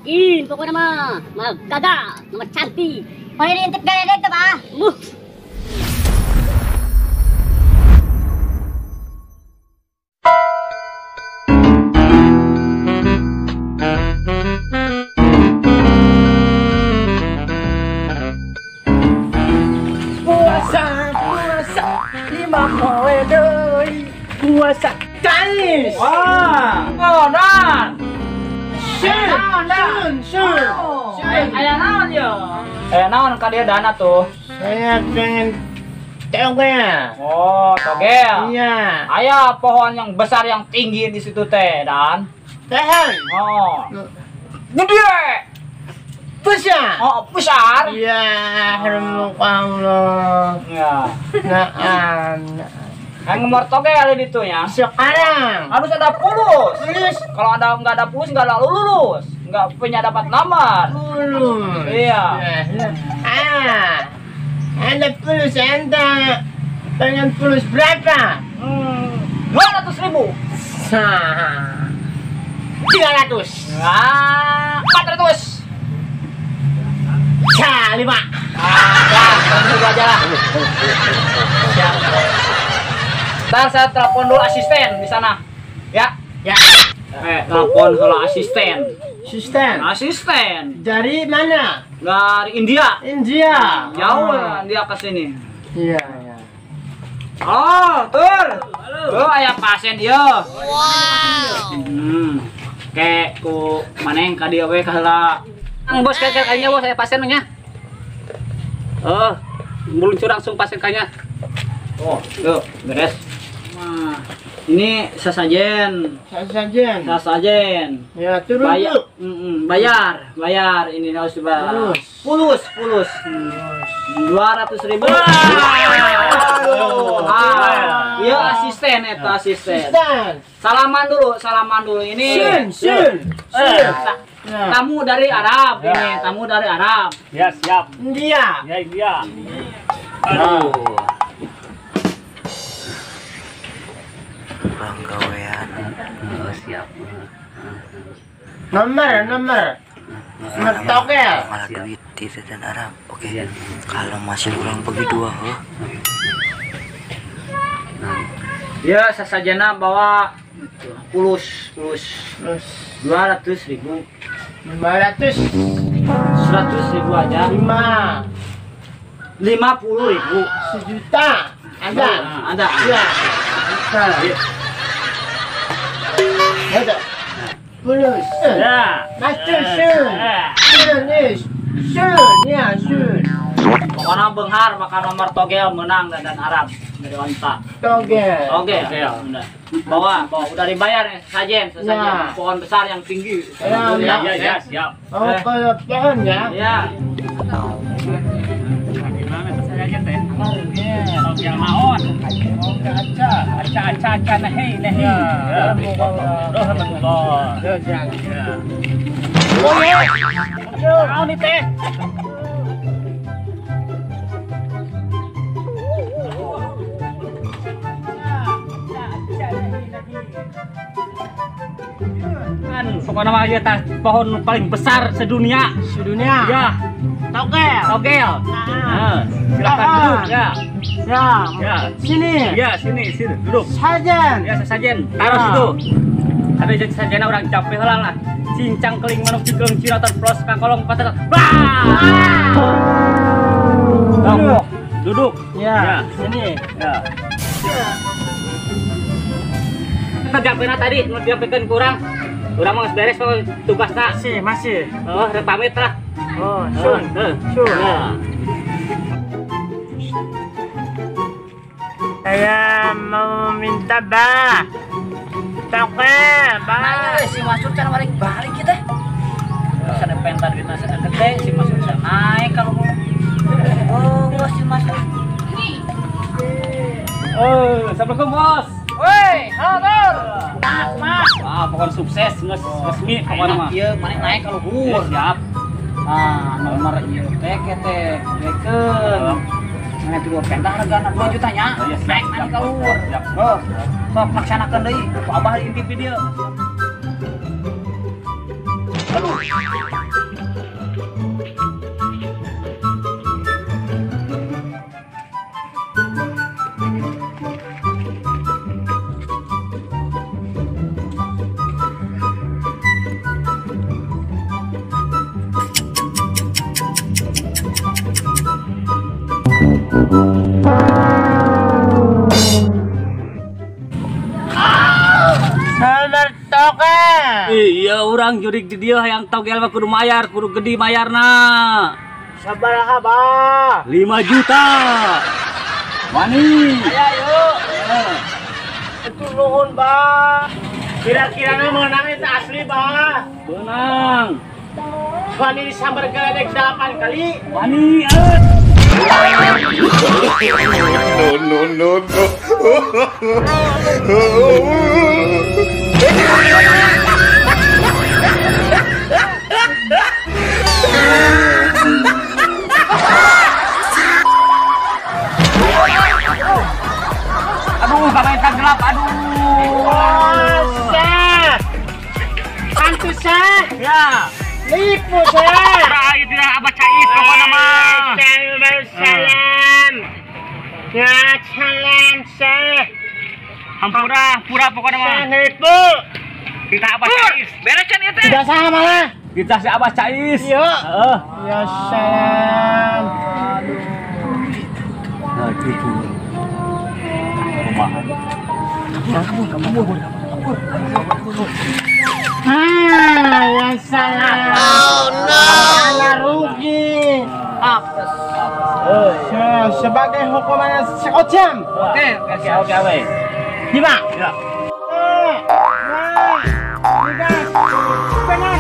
yakin pokoknya mah gagal, nomor cantik. Mau diintip gaya deh bah. Puasa lima kowe deui. Puasa kalis. Wah, dan. Sun. Aya naon ya? Aya naon ka dia dana tuh? Saya pengen togel. Oh, togel. Iya. Aya pohon yang besar yang tinggi di situ teh, dan. Tahan. Oh. Gede. Besar. Oh, besar. Iya, Allah. Ya. Naan. Yang nomor togel di itu ya. Sekarang. Harus ada pulus. Lulus. Kalau nggak ada pulus nggak lulus. Nggak punya dapat nomor. Lulus. Iya. Ada pulus anda. Pengen pulus berapa? 200.000. 300. Nah, 400. Lima. Langsung aja lah. Siap. Ntar saya telepon dulu asisten di sana. Ya. Telepon kalau asisten. Asisten. Dari mana? Dari India. India. Jauh dia ke sini. Iya. Oh, tur. Tuh aya pasien ieu. Wow. Kayak ku maneh ka dieu we kaheula. Bos kayaknya bos saya pasiennya. Meluncur langsung pasien kayaknya. Oh, tuh, beres. Nah, ini sesajen. Ya, turun Bayar. dulu. Bayar. Ini harus dibayar. Pulus. 200.000. Iya, asisten eta asisten. Salaman dulu. Ini. Sun. Tamu dari Arab ini, tamu dari Arab. Ya, siap. India. Ya, India. Aduh. Kurang gawean. Siap. Nomor togel. Malah duit di dan Arab. Oke. Kalau masih kurang bagi dua, Ya, sasajana bawa pulus 200.000. 500. 100.000 aja. 50.000. Sejuta. Ada. Ada. Ya. Ada. Pulus. Ya. Master Sun. Sun. Pokoknya benghar makan nomor togel menang dan Arab dari wanita. Togel. Oke. Udah. Bawa, udah dibayar ya, sesajen. Ya. Pohon besar yang tinggi. Ya, siap. Oh, kalau pohon ya. Ya. Gimana tuh saya aja teh? Yang naon? Aca nahi. Alhamdulillah. Oh ya. Naon nih teh? Pokoknya mah aja tah pohon paling besar sedunia. Ya, togel. Nah, silakan duduk ya. Ya. Sini. Ya, sini duduk. Sajen. Ya, sesajen. Taruh situ. Ada jadi sajana orang capek heula lah. Cincang keling manuk pikeung ciratan pros ka kolong patah. Duduk. Ya. Sini. Ya. Tegapena tadi nu diampikeun kurang. Urang mah beres kok tugasna. Masih. Oh, rek pamit lah. Oh, Sun. Ya. Saya mau minta togel, Si Masuk cara balik kita. Sana pentar di nasi gede, si Masuk bisa naik kalau mau. Oh, bos si Masuk. Assalamualaikum bos. Woi, halo. Pokoknya sukses, resmi pokoknya mah. Iya, mana naik kalau gur. Siap. Nah, nomor ieu teh dekeun. Mana tuh pentar hargana 2 jutanya. Naik naik keluar. Sok laksanakeun deui. Ku abah di TV dia. Iya orang jurik di dia yang togel mah kudu mayar, kudu gede mayarna. Sabaraha bah? 5 juta. Wani. Ayo. Itu nuhun bah. Kira-kira menang itu asli bah. Benang. Wani disambar geledek 8 kali. Wani. Aduh, kamera gelap. Aduh. Hantu sah. Ya. Lipu sah. Rai tidak abah cais pokoknya mah. Salam. Ya salam sah. Pura pokoknya mah. Nipu. Kita abah cais. Beresan itu. Tidak sah malah. Kita si abah cais. Iya. Ya salam. Nah, gitu. Kumaha. Ya salam. Oh no. Rugi. Sebagai hukuman sekocam. Oke. Gimana? Ya. Benar.